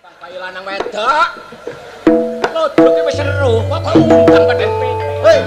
Bayi lanang wedok. Lodroke wis seru, kok undang padhen PT. Hei.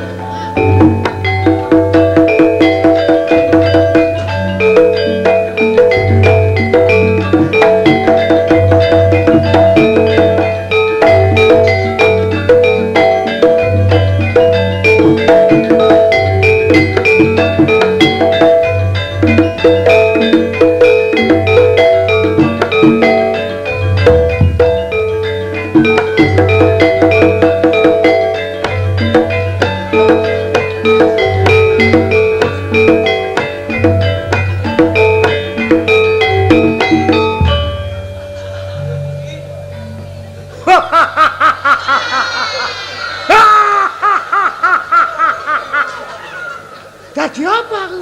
Dadi apa aku?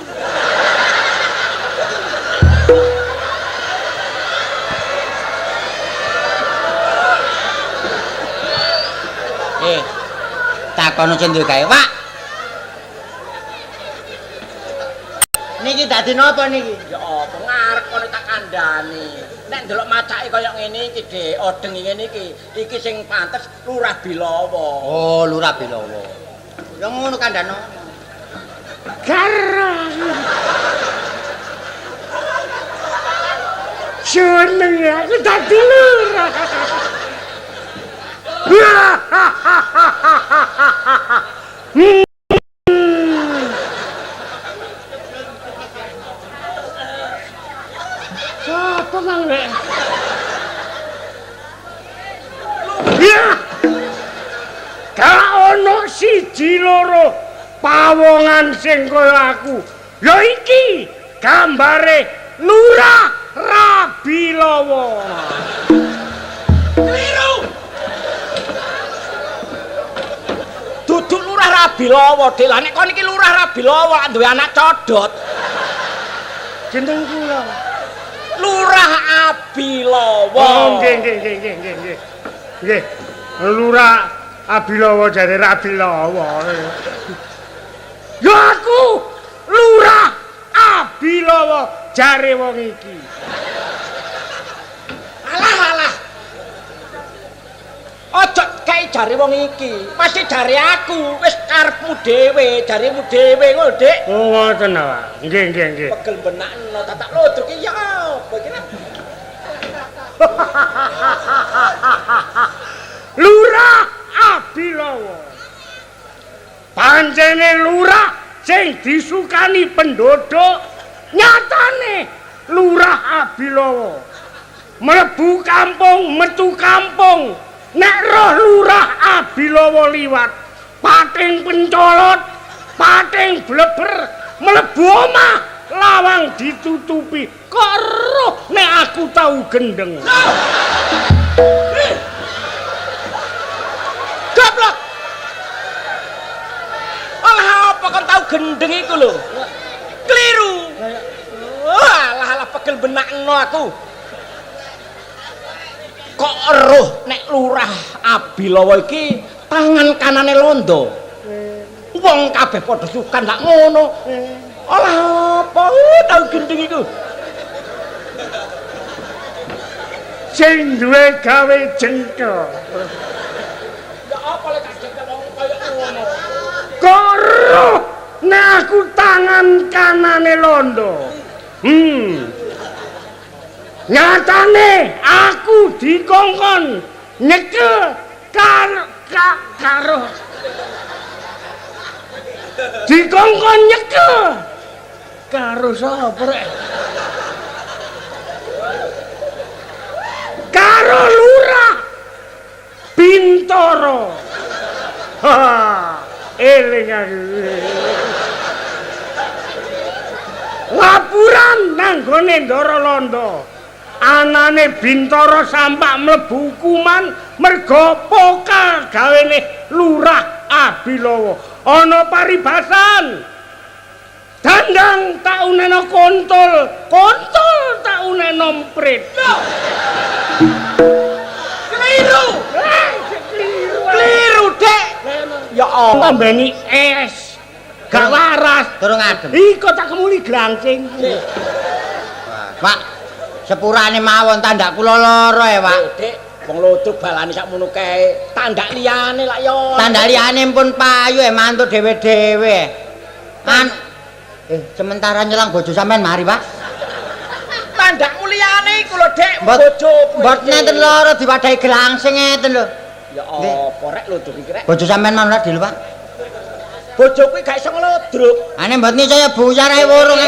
Takono sing duwe gawe, Pak. Niki dadi napa niki? Ya apa ngarep kono tak kandhani. Nek ndelok macake kaya ngene iki, Dik, odeng ngene iki sing pantes Lurah Bilawa. Oh, Lurah Bilawa. Ya ngono kandhano. Garang. Seneng ya, aku dadi lurah. Sapa kang rek? Ya. Gak ono siji loro pawongan sing kaya aku. Ya iki gambare Lurah Rabilawa. Keliru. Duduk Lurah Rabilawa, Dik. Lah nek kon iki Lurah Rabilawa duwe anak codot. Jeneng kula. Lurah Abilawa. Oh, nggih. Nggih. Lurah Abilawa jare Rabilawa. Ya aku Lurah Abilawa jare wong iki. Alah. Ojo kae jare wong iki. Pasti jare aku. Wis karepmu dhewe, jaremu dhewe ngono, Dik. Oh, ngoten Pak. Nggih. Pegel benakno tak lodrok iki ya apa iki? Lurah Abilawa. Pancene lurah sing disukani penduduk, nyatane Lurah Abilawa. Mlebu kampung, metu kampung. Nek roh Lurah Abilawa liwat, pating pencolot, pating bleber, mlebu omah lawang ditutupi. Kok roh nek aku tau gendeng. Goblok. Alah apa kon tau gendeng iku lho? Keliru. Alah pegel benakno aku. Kok eruh nek Lurah Abilawa iki tangan kanane londo. Wong kabeh padha sukan lak ngono. Alah apa tau gendeng iku? Sing duwe gawe jengkel. Ya apa lek kajeng wong kaya ngono? Kok roh nek aku tangan kanane londo. Nyatane aku dikongkon nyekel karo dikongkon nyekel karo sapa rek? Karo Lurah Bintoro. Ha, eling aku. Lapuran nang gone Ndara Londo. Anane Bintoro sampak mlebu hukuman merga pokal gawene Lurah Abilawa. Ana paribasan. Dandang tak unena kontol tak unena mprit. Keliru, Dek. Ya Allah. Tambani es. Gak waras. Durung adem. Iko tak kemuli glancing. Pak, sepurane mawon tandak kula lara ya, Pak. Dek, Wong ludruk balane sakmono kae. Tandak liyane lak yo. Tanda liyane pun payu mantuk dhewe-dhewe. Sementara nyelang bojo sampean mari, Pak. Tandak liyane iku lho, Dek, Mbot bojo. mbot nenten loro diwadahi gelangsing ngeten lho. Ya apa rek ludruk iki rek. Bojo sampean mana dil, Pak? Bojo kuwi gak iso ngludruk. Ane mbot saya buyar ae wurung.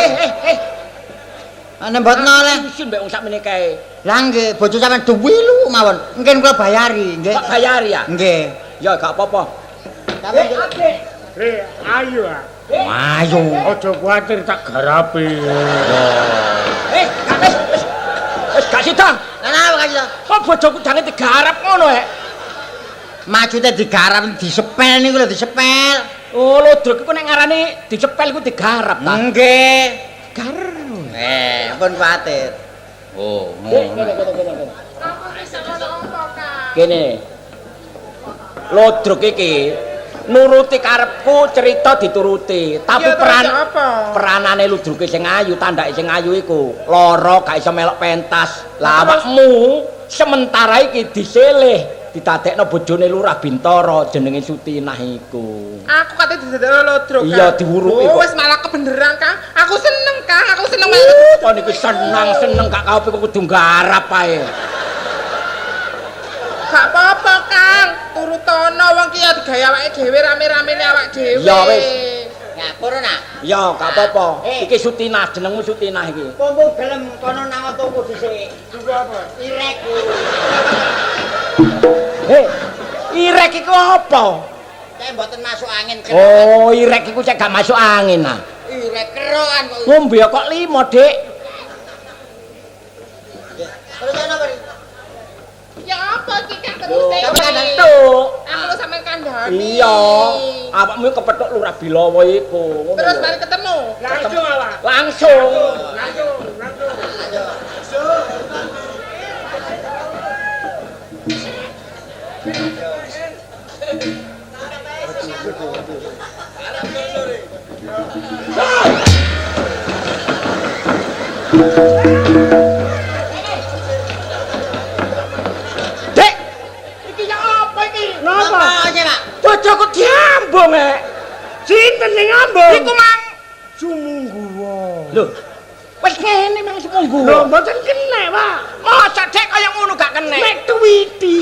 Ane mbot noleh. Isin mbek wong sakmene kae. Lah nggih, bojo sampean duwi lu mawon. Mungkin kula bayari, nggih. Kok bayar ya? Nggih. Ya gak apa-apa. Adik. Re, ayo ah. Ayo. Aja kuwatir tak garapi. Gak wis gak sida. Lah napa kaya? Kok bojoku jange digarap ngono Majude digarap disepel niku lho disepel. Oh, ludruk iku nek ngarani dicepel iku digarap ta. Nggih. Garep. Pun kuwatir. Oh, ngono. Kene. Ludruk iki nuruti karepku cerita dituruti, tapi peranane ludruke sing ayu, tandake sing ayu iku lara gak iso melok pentas. Lah awakmu sementara iki diselih didadekno bojone Lurah Bintara jenenge Sutinah iku. Aku kate didadekno ludruk. Iya diwuruki kok. Wis malah kebeneran, Kang. Aku seneng, Kang. Aku seneng Kok niku seneng gak kau kok kudu nggarap ae. Gak apa-apa, Kang. Turutono wong ki ya digawe awake dhewe rame-ramene awake dhewe. Ya wis. Ngapura nak. Ya gak apa-apa. Iki Sutinah, jenengmu Sutinah iki. Pompo gelem kono nang tuku dhisik. Tuku apa? Irek. Irek iku apa? Kayak mboten masuk angin. Oh, irek iku cek gak masuk angin ah. Irek kerokan kok. Ngombe kok 5, Dik. Terus ana apa? Ya apa ki, Kang, terus Kamu kandang tuk. Aku lu sampean kandhani. Iya. Awakmu kepethuk Lurah Bilawa iku. Terus mari ketemu. Langsung awak. Langsung. Langsung. Dek. Iki ya apa iki? Napa? aja, Pak? Bojoku diambung, Sinten sing ngambung? Iku mang Sumungguwa. lho. Wis ngene mang semunggu. Lho, mboten kena, Pak. Masa Dek kaya ngono gak kena. Nek tuwiti.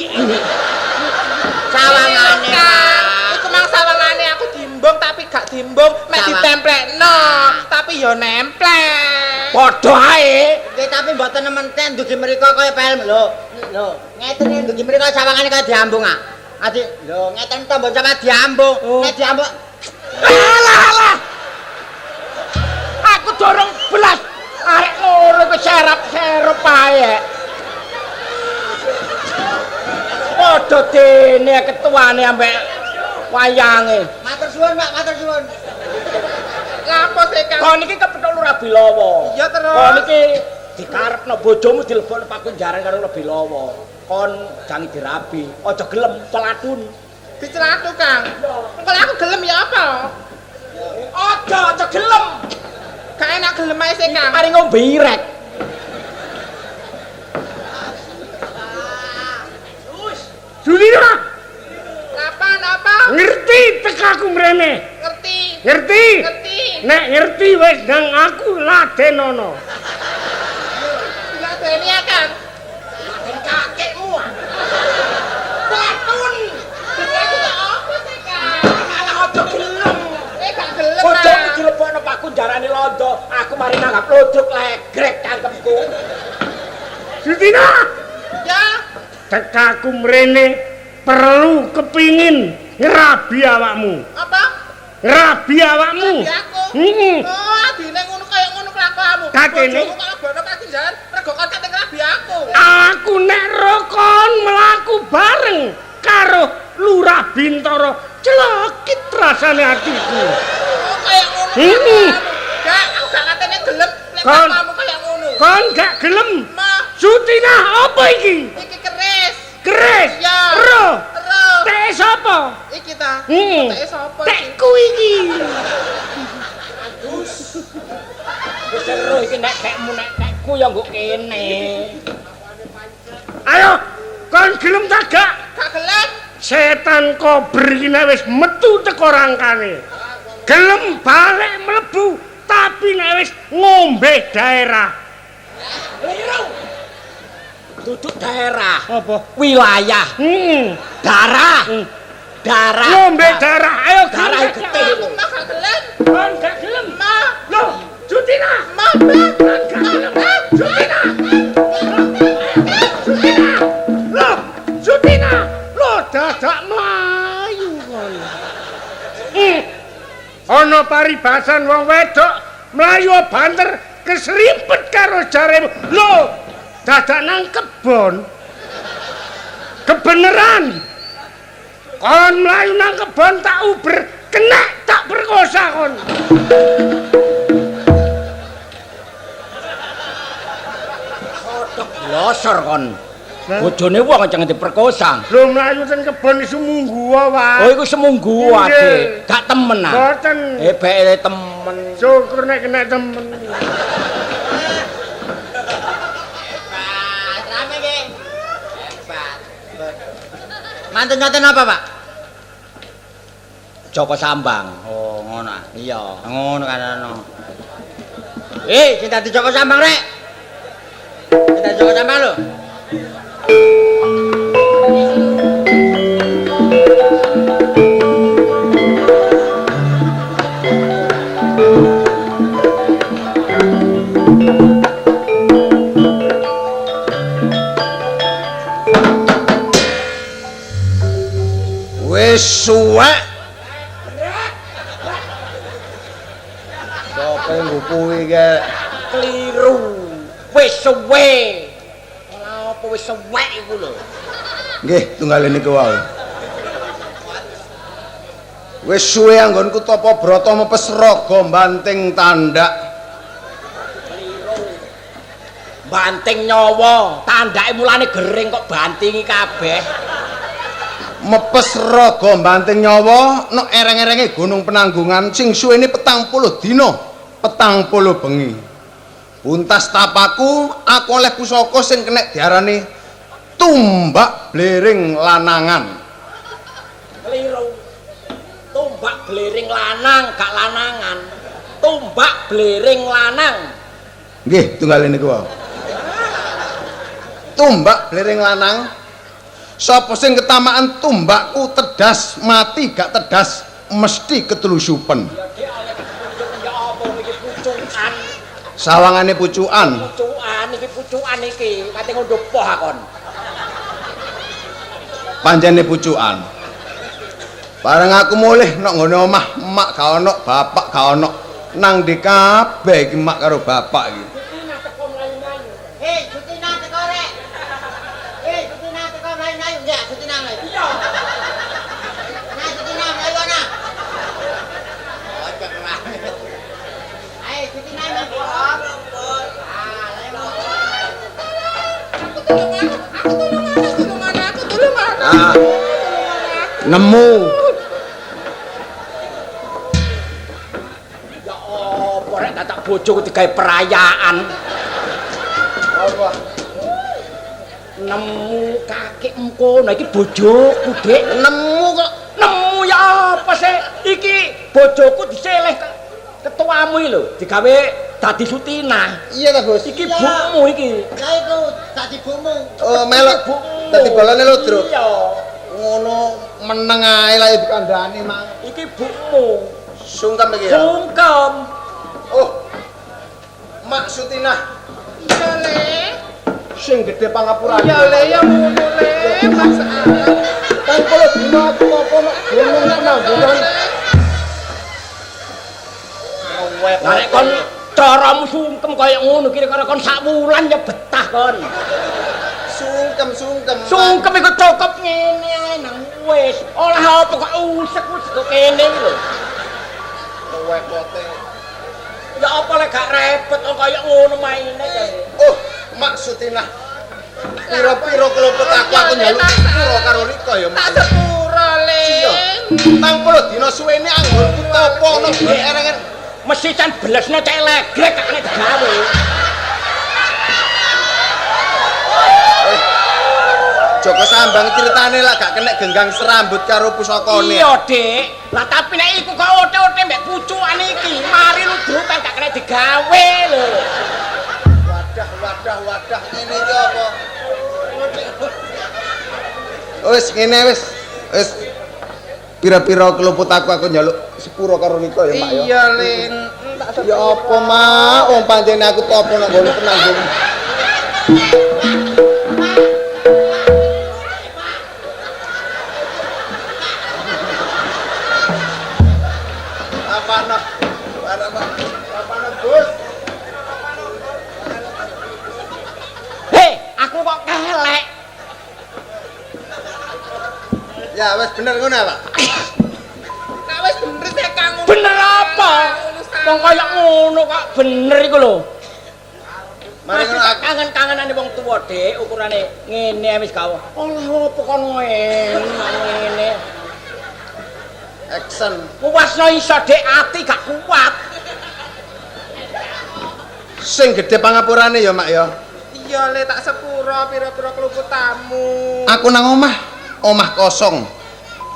Sawangane, Pak. Iku mang sawangane aku dimbung tapi gak dimbung, mek Sawang. ditemplekno, tapi yo nemplek. Padha ae. Nggih, tapi mboten nementen dugi mriku kaya pelem lho. Lho, ngeten dugi mriku sawangane kaya diambung ah. Adi, lho ngeten tombol sama diambung. Nek diambung Alah. Aku dorong belas arek loro iku serap-serap ae. Padha dene ketuane ambek wayange. matur suwun, Pak, matur suwun. Lapo sih, Kang? Kon iki kepethuk Lurah Bilawa. Iya, terus? Kon iki dikarepno bojomu dilebokno pakunjaran karo Lurah Bilawa. Kon jangan dirabi, aja gelem peladun. Dicelatu, Kang. Kalau aku gelem ya apa? Aja gelem. Gak enak gelem ae sih, Kang. Mari ngombe irek. Sulira, Napa? ngerti tekaku mrene. Ngerti. Ngerti? Ngerti. Nek ngerti wis nang aku ladenono. Enggak deni ya, Kang. Dan kakekmu. Pelatun. Jadi aku gak apa sih, Kang? Malah aja gelem. Gak gelem, Bojomu Kang. dilebokno pakunjarane londo. Aku mari nanggap ludruk legrek cangkemku. Sutina, Ya. tekaku mrene perlu kepingin ngerabi awakmu. Apa? Ngerabi awakmu. Rabi aku. Heeh. Oh, adine ngono kaya ngono kelakuanmu. Kakene. Bojomu malah bono katinjalan, mergo kon kate ngrabi aku. Aku nek rokon melaku bareng karo Lurah Bintara celekit rasane atiku. Oh, kaya ngono. Ini. kelakuanmu. Gak, aku gak katene gelem nek Kon. kamu kaya ngono. Kon gak gelem? Mah, Sutina apa iki? iki keris. Keris. Ya. Ro. Terus Teh sapa? iki ta. Hmm. Teke sapa iki? Tekku iki. Wis seru iki nek tekmu nek tekku ya nggo kene. Ayo, kon gelem ta gak? Gak gelem. Setan kober iki nek wis metu teko rangkane. Gelem balik mlebu tapi nek wis ngombe daerah. Keliru. Duduk daerah. Apa? Wilayah. Darah. Darah. Ngombe darah. Ayo Darah gelem gede. Aku mah gak gelem. Kon gak gelem. Loh, Jutina. Mah. Kon gak gelem. Jutina. Jutina. Loh, Jutina. Loh, dadak mlayu kon. Ana paribasan wong wedok mlayu banter keserimpet karo jaremu. Loh, dadak nang kebon. Kebeneran. Kon mlayu nang kebon tak uber, kena tak perkosa kon. Kodok losor kon. Bojone wong aja nganti perkosa. Lho mlayu ten kebon iso munggu wae. Oh iku semunggu ade. Gak temen ah. Boten. Hebeke temen. Syukur nek kena temen. Rame nggih. Hebat. Mantun nyoten apa, Pak? Joko Sambang. Oh, ngono ah. Iya. Ngono kan ono. Sing dadi Joko Sambang rek. Sing dadi Joko Sambang lho. Wis suwek. Sopo ngupuhi ke? Keliru. Wis suwe. Ora apa wis suwek iku lho. Nggih, tunggal niku wae. Wis suwe anggonku Tapa Brata mepes raga banting tandak. Banting nyawa, tandake mulane gering kok bantingi kabeh. Mepes raga banting nyawa nek ereng-erenge Gunung Penanggungan sing suwene 40 dina, 40 bengi. Buntas tapaku aku oleh pusaka sing kena diarani tumbak blering lanangan. Keliru. Tumbak blering lanang gak lanangan. Tumbak blering lanang. Nggih, tunggal niku wae. Tumbak blering lanang. Sapa sing ketamaan tumbakku tedas mati gak tedas mesti ketelusupen. Ya apa iki pucukan. Sawangane pucukan. Pucukan iki kate ngondo poh akon. Panjene pucukan. Bareng aku mulih nok nggone omah, emak gak ono, bapak gak ono. Nang ndi kabeh iki emak karo bapak iki. Jutina teko rek. Jutina teko mlayu-mlayu ya, Jutina mlayu. Iya. Nah, Jutina mlayu ana. Ojo wae. Ayo Jutina mlayu. Aku tulungan. Ah. Nemu. Ya apa rek dadak bojoku digawe perayaan. Apa? Nemu kakek mkono iki bojoku, Dik. Nemu kok. Nemu ya apa sih? Iki bojoku diseleh ketuamu iki lho, digawe dadi sutina. Iya ta, Bos? Iki bukmu iki. Lah iku dadi bukmu. Oh, melok Bukmu. dadi bolane Ludruk. Iya. Ngono meneng ae lah dikandhani mang. Iki bukmu. Sungkem iki ya. Sungkem. Oh. Mak Sutinah Ya le. sing gedhe pangapurane. Ya le ya ngono le. Mas Arab. Kan kalau dina aku apa nek Gunung Penanggungan. Lah nek kon caramu sungkem kaya ngono kira-kira kon sak wulan ya betah kon. Sungkem. Sungkem iku cukup ngene ae nang wis. Olah apa kok usek-usek kok kene iki lho. Wekote. Ya apa lek gak repot kok kaya ngono maine jane. Oh, Mak Sutinah. Piro-piro kelopet aku nyaluk sepuro karo Rika ya, Mak. Tak sepuro le. Iya. 40 dina suwene anggonku topo ono ereng-ereng. Mesti can belesne cek legrek gak kena digawe. Joko Sambang ceritane lak gak kena genggang serambut karo pusakane. Iya, Dik. Lah tapi nek iku kok ote-ote mbek pucukane iki, mari ludruk kan gak kena digawe lho. Wadah ngene iki apa? Wis ngene wis. Wis pira-pira keluput aku nyaluk sepuro karo Niko ya, Mak ya. Iya, Lin. Ya apa, Mak? Wong pancene aku topo nang gone penanggung. Apana, Gus? Hei, aku kok kelek. Ya wis bener ngono, Pak. Nek wis bener sik Kang. Bener apa? Wong kaya ngono kok bener iku lho. Mari ngono aku kangen-kangenane wong tuwa, Dik, ukurane ngene wis gawah. Olah opo kon ngene. action. Kuwasno iso Dik, ati gak kuat. Sing gedhe pangapurane ya, Mak ya. Iya, Le tak sepuro pira-pira keluputamu. Aku nang omah kosong.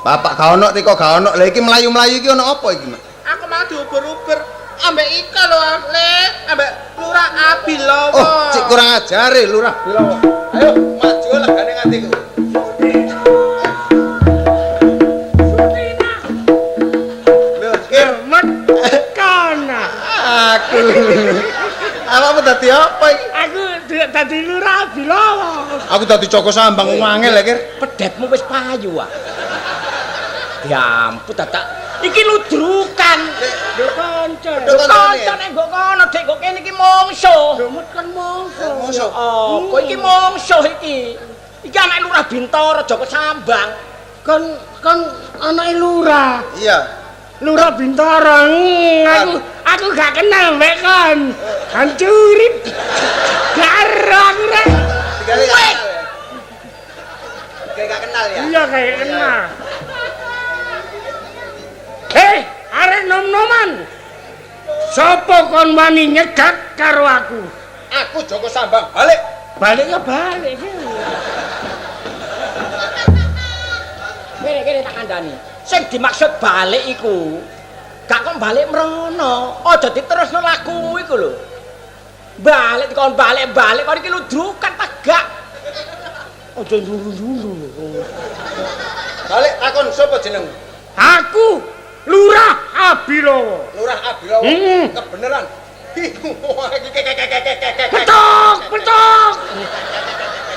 Bapak gak ono, Riko gak ono. Lah iki mlayu-mlayu iki ono apa iki, Mak? Aku mau diuber-uber ambek Ika lho, Le, ambek Lurah Abilowo. Oh, cik kurang ajare Lurah Bilowo. Ayo maju lah gane ngatiku. Lho, Mat kana. aku. Awakmu dadi apa iki? Aku dadi Lurah Bilowo. Aku dadi Joko Sambang ngangel ya, Kir. Pedhetmu wis payu ah. Ya ampun dadak iki ludrukan. Lho kanca. Kanca nek nggo kono Dik, kok kene iki mungsuh. Domut kan mongso. Mosok. Apa iki mungsuh iki? Iki anak Lurah Bintoro Joko Sambang. Kan anake Lurah. Iya. Lurah Bintoro. Aku gak kenal mek kon. Hancurip. Garang rek. Digale gak kenal ya. Kayak gak kenal ya. Iya kayak kenal. Hei, arek nom-noman. Sopo kon wani nyegat karo aku? Aku Joko Sambang, balik. Balik ya balik. Kene tak kandhani. Sing dimaksud balik iku gak kok balik mrono. Aja diterusno lagu iku lho. Balik dikon balik kok iki ludrukan tegak. Aja nduru-nduru. Balik takon sapa jeneng? Aku Lurah Abilowo. Lurah Abilowo. Kebeneran. Petok, petok.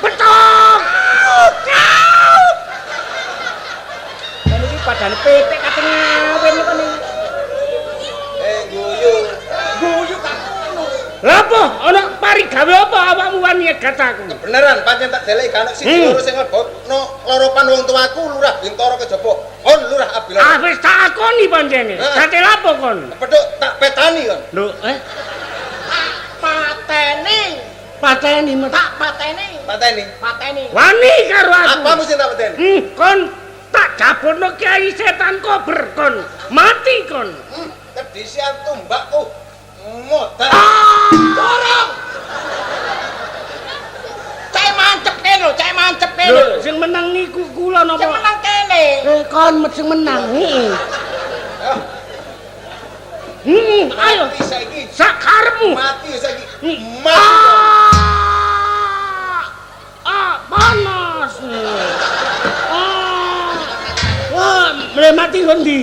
Petok. Kan iki padane petek kating ngawin kok ning. Guyu. Guyu gak ngono. Lah apa? Ana pari gawe apa awakmu wani nyegat aku? Beneran pancen tak delek gak ono siji loro sing lebokno loropan wong tuaku Lurah Bintoro kejaba. On Lurah Abilowo. Ah wis tak akoni pancene. Kate lapo kon? Peduk tak petani kon. Lho, pateni met. Tak pateni. Pateni. Wani Karo aku. Apa mesti tak peteni? Kon tak jabono Kiai Setan Kober kon. Mati kon. Kedisian tumbakku. Modal. Dorong. Cek mancep kene Lho, lho. sing menang niku kula napa? Sing menang kene. Kon sing menang. Ayo. Mati saiki. Sakarmu. Mati saiki. Mati. Panas. Wah, mati kondi.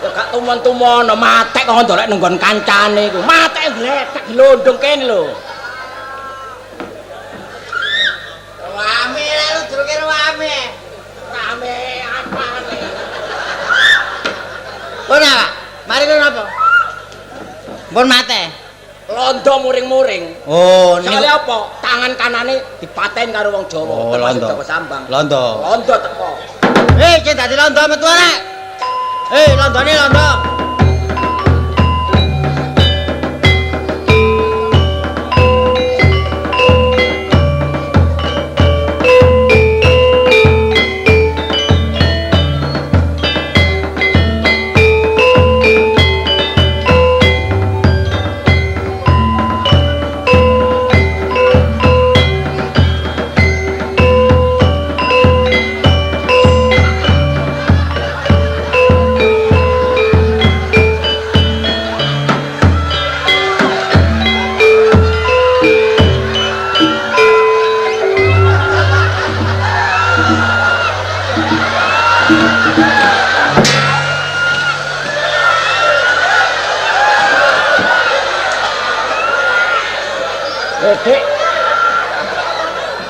Ya gak tumon-tumono matek kok ndolek nang nggon kancane iku. Matek gletek glondong kene lho. Rame lah lu druke rame. Rame apane? Pun apa? Mari lu napa? Pun mate. Londo muring-muring. Oh, Soale apa? Tangan kanane dipaten karo wong Jawa. Termasuk Joko Sambang. Londo. Londo teko. Cek dadi londo metu arek. Londone londo. Dik.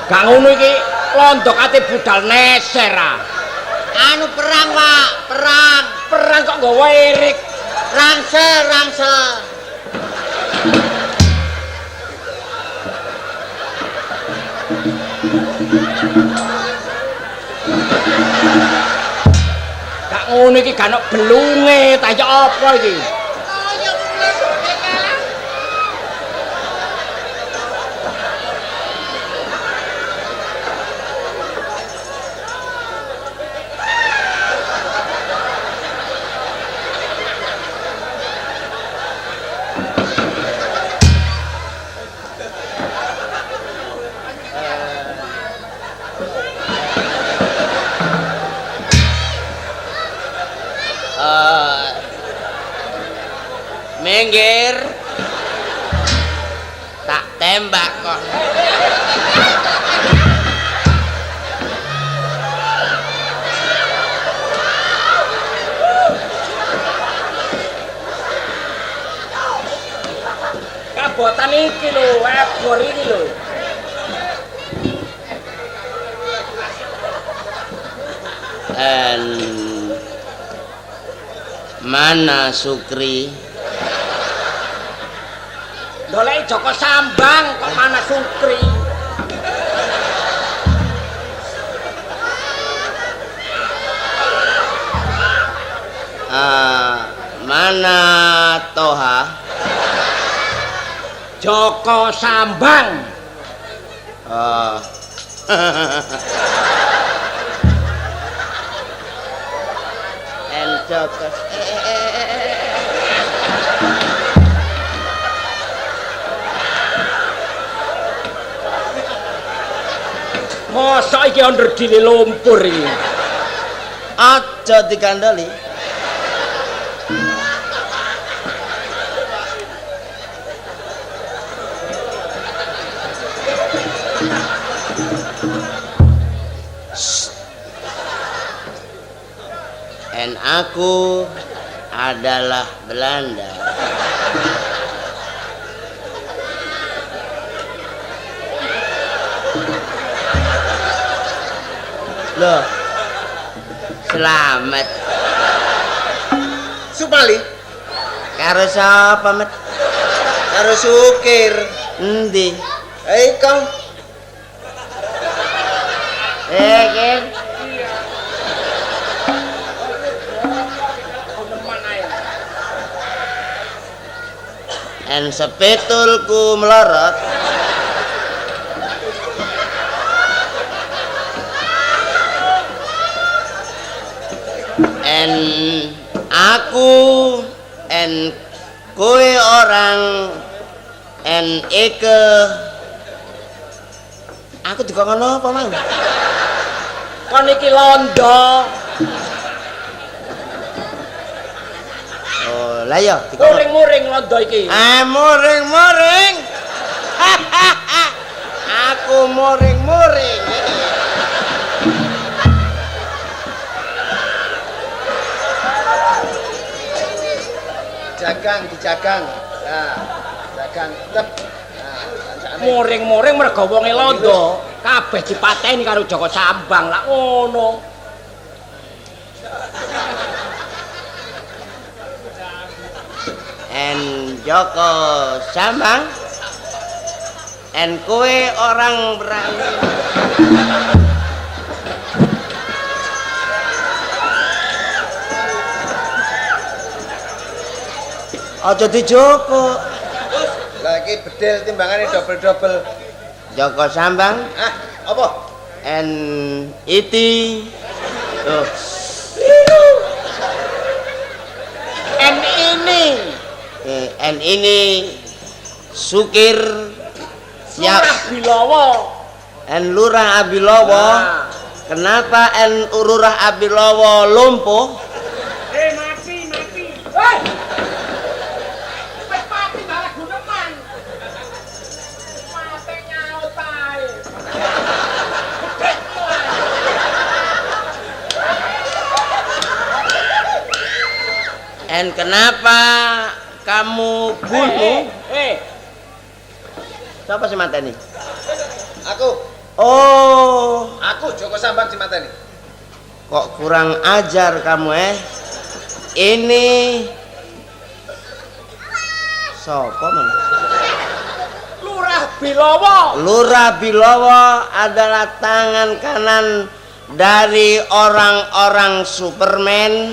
Gak ngono iki londo kate budal neser ah. Anu perang, Pak, perang. Perang kok nggawa erik. Rangsel, rangsel. Gak ngono iki gak ono belunge, ta ya apa iki? Minggir. Tak tembak kok. Kabotan iki lho, ebor iki lho. Mana Sukri? Dolek Joko Sambang kok mana Sukri? Mana Toha? Joko Sambang. Oh. En Joko. Mosok iki onder dile lumpur iki. Aja dikandeli. Dan aku adalah Belanda. Loh, selamat. Supali Karo sapa, Met? karo Sukir. Endi? Kang Ken. En sepetulku melorot. En aku en kowe orang en eke aku dikon apa mang? Kon iki londo. Oh, lah ya dikon. Muring-muring londo iki. Muring-muring. Aku muring-muring. jagang dijagang. Nah, jagang tep. Muring-muring mergo wonge londo, kabeh dipateni karo Joko Sambang lah ngono. En Joko Sambang. En kowe orang berani. Aja dijoko. Lah iki bedil timbangane double-double. Joko Sambang. Ah, apa? En iti. Tuh. En ini En ini Sukir siap. Lurah Bilowo. En Lurah Abilowo. Nah. Kenapa En Lurah Abilowo lumpuh? Mati. Hei! Wis mati malah guneman. Mate nyaut ae. And kenapa kamu bunuh? Siapa sih mateni? Aku. Oh, Aku Joko Sambang si mateni. kok kurang ajar kamu Ini sopo man? Lurah Bilowo. Lurah Bilowo adalah tangan kanan dari orang-orang Superman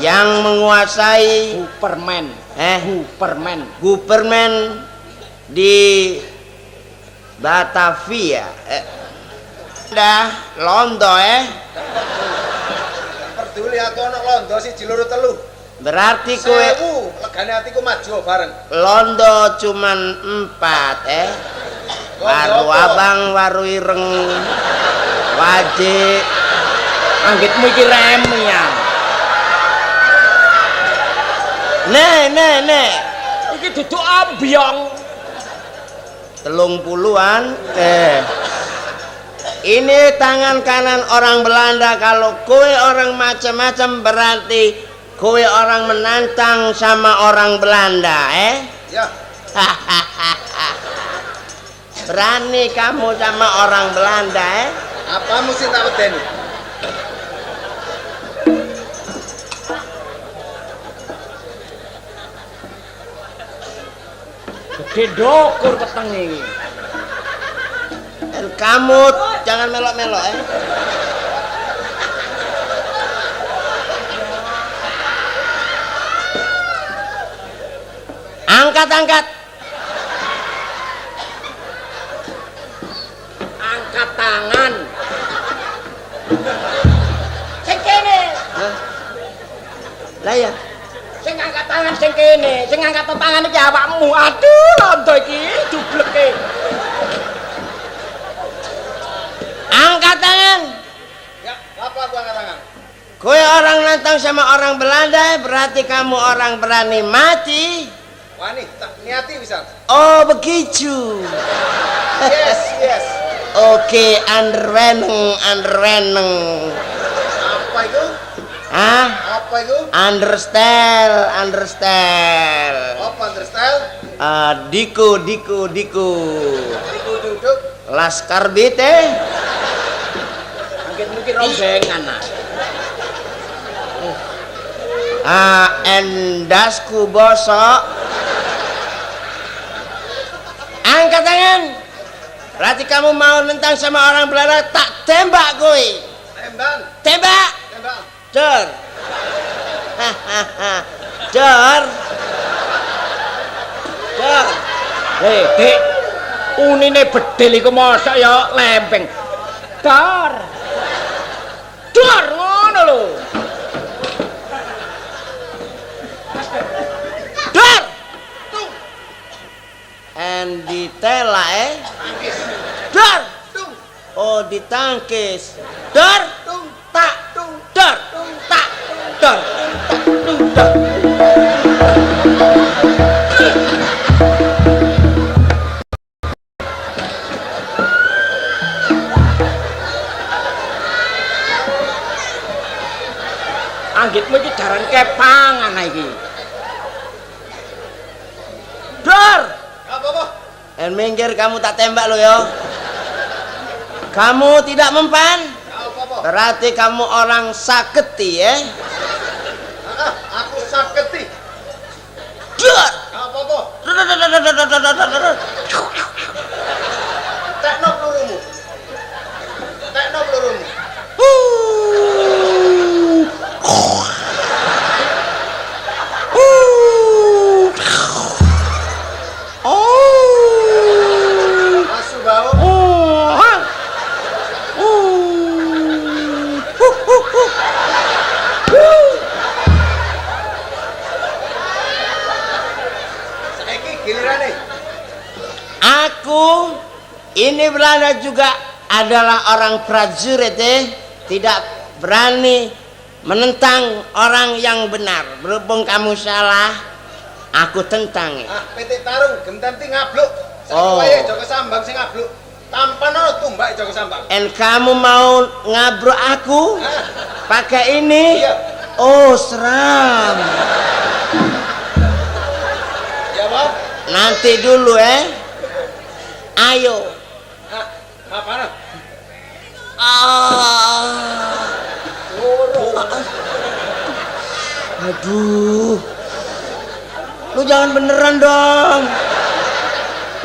yang menguasai Superman di Batavia. Londo Peduli aku ana londo siji loro telu. Berarti kowe Sewu, legane atiku maju bareng. londo cuman 4 Waru abang, waru ireng, wajik. Anggitmu iki remian. Nek. Iki duduk ambyong. 30-an. Ini tangan kanan orang Belanda. Kalau kowe orang macam-macam berarti kowe orang menantang sama orang Belanda, Ya. Berani kamu sama orang Belanda, Apa mesti tak wedeni? Gede ndokur peteng iki. Dan kamu jangan melok-melok, Angkat. Angkat tangan. Sing kene. Lah ya. Sing angkat tangan sing kene. Sing angkat tangan iki awakmu. Aduh, londo iki dubleke. Angkat tangan. Ya, apa aku angkat tangan? Kowe orang nantang sama orang Belanda, berarti kamu orang berani mati. Wani, tak niati bisa. Oh, begitu. Yes. Oke, underweneng. Apa itu? Hah? Apa itu? Understand. Apa understyle? Diku. Iku duduk. Laskar bite. Anggitmu iki rombengan. Endasku bosok. Angkat tangan. Berarti kamu mau nentang sama orang Belanda, tak tembak kowe. Tembak. Jor. Jor. Dik. Unine bedil iku mosok ya lempeng. Dor ngono lho. Dor. And ditela Dor. Oh, ditangkis. Dor. Tak. Dor. Tak. Dor. Tak. Anggitmu iki jaran kepangan iki. Dor. Apa? And minggir, kamu tak tembak lo yo. Kamu tidak mempan. Apa? Berarti kamu orang saketi Aku saketi. Dor. Apa? Tekno pelurumu. Asu bau. Saiki gilirane. Aku ini Belanda juga adalah orang prajurit tidak berani menentang orang yang benar. Berhubung kamu salah, aku tentang. Petik tarung gententi ngabluk. Oh. Saiki wae Joko Sambang sing ngabluk. Tampan ana tumbak Joko Sambang. And kamu mau ngabruk aku pakai ini? Iya. Oh, seram. Ya, Pak. Nanti dulu Ayo. Apa? Aduh. Lu jangan beneran dong.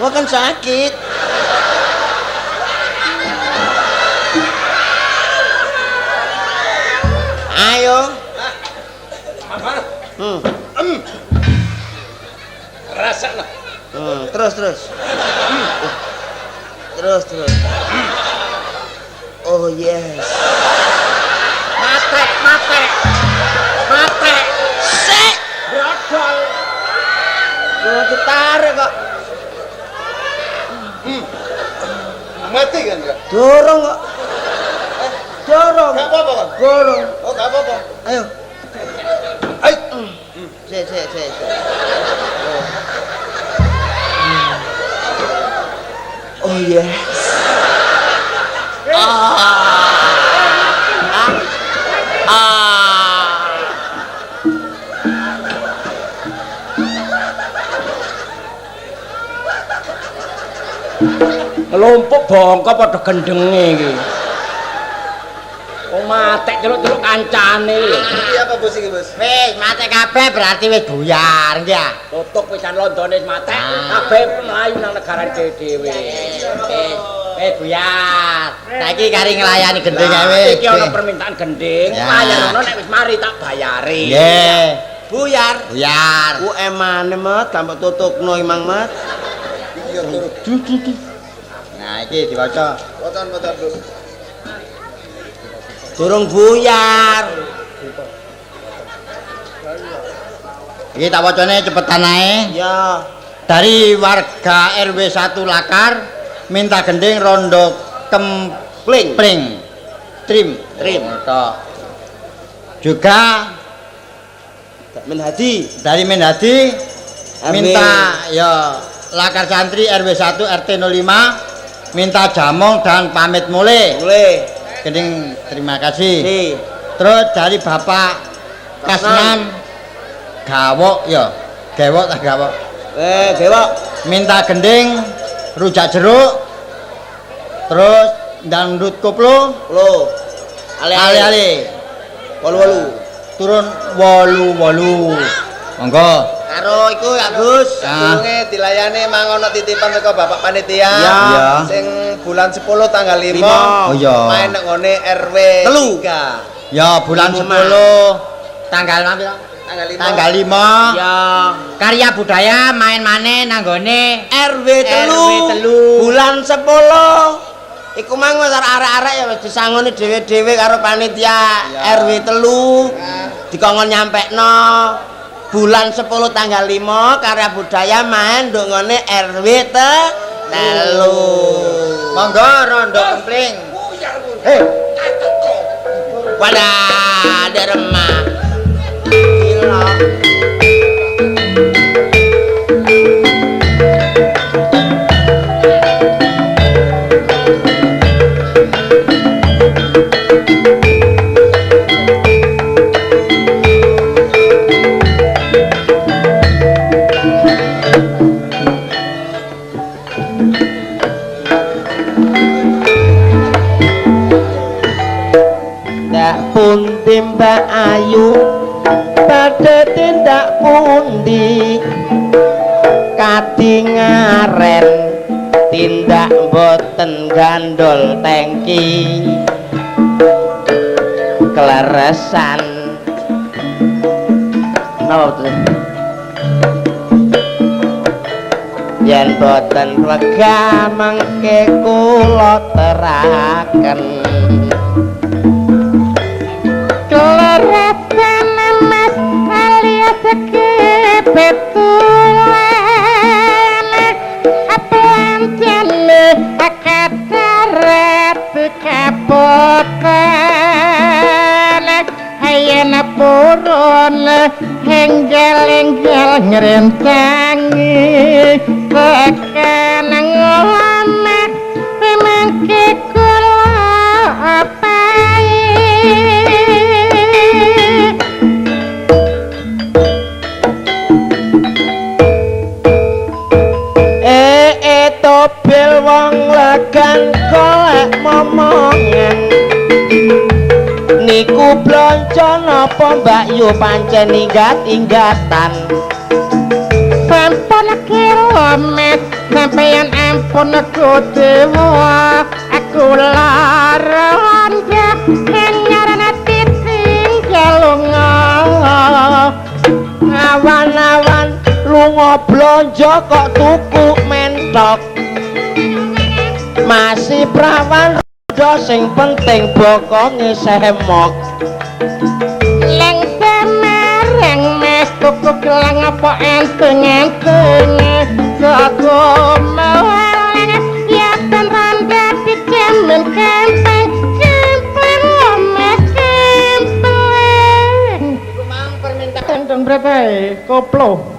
Gua kan sakit. Ayo. Apa? Rasa lah. Terus. Terus. Oh yes. Mate. Sek. Brodol. Gua ditarik kok. Mati kan enggak? Dorong kok. Dorong. Enggak apa-apa kan? Dorong. Oh, enggak apa-apa. Ayo. Ayo. Sek. Oh yes. Ngelumpuk bongko padha gendenge iki. Wong matek celuk-celuk kancane lho. Iya apa bos iki, Bos? Wis mate kabeh berarti wis buyar nggih ya. Tutuk pisan londone matek, kabeh mlayu nang negara dhewe. Wis buyar. Saiki kari nglayani gendeng ae wis. Iki ana permintaan gending, Ya. layanono nek wis mari tak bayari. Nggih. Buyar. Buyar. Ku emane met tambah tutukno imang met. Iya, turut. Nah, iki diwaca. Boten, Bos. Durung buyar. Iki tak wacane cepetan ae. Ya. Dari warga RW 1 Lakar minta gending rondo Kempling. Trim. Tok. Juga Men Hadi. dari Mendadi RW. minta ya Lakar Santri RW 1 RT 05 minta jamong dan pamit mulai. Gending terima kasih. Terus dari Bapak Kasnan Gawok ya. Gawok tak Gawok. Bewok. Minta gending rujak jeruk. Terus dangdut koplo. Lo. Ale-ale. Wolu-wolu. Turun wolu. Monggo. Karo iku ya Gus. Ah. Sunge dilayani mangono titipan saka Bapak Panitia. Iya. Sing bulan 10 tanggal 5. Oh iya. Main nang ngone RW 3. Ya bulan Lima. 10 tanggal piro? Tanggal 5. Ya. Karya budaya main maneh nanggone RW RW 3 bulan 10 iku mang wis arek-arek ya wis disangoni dhewe-dhewe karo panitia RW 3 dikongkon nyampekno bulan 10 tanggal 5 karya budaya main ndongone RW 3 monggo rondo Kempling. wadah ada remah gila. Ndak pundi Mbak Ayu badhe tindak pundi kadingaren tindak boten gandol tengki kleresan napa betul yen boten wegah mangke kula teraken Kelerasan mas alias kebetulan Pelanjane kadarat kapokan Hayen purun henggel-henggel ngrencangi tekan ngolamak pemangke kula apai niku blonjo napa Mbak Yu pancen inggat-inggatan sampun kilomet sampeyan ampun kudewa aku laran ya nyarana titinggal lunga awan-awan lunga blonjo kok tuku mentok masih prawan rodo sing penting bokonge semok leng semereng mes tuku gelang apa enteng-enteng sago mawang ya tan randa dicemen kempeng kempeng omes kempeng Iku mang permintaan tendang berapa koplo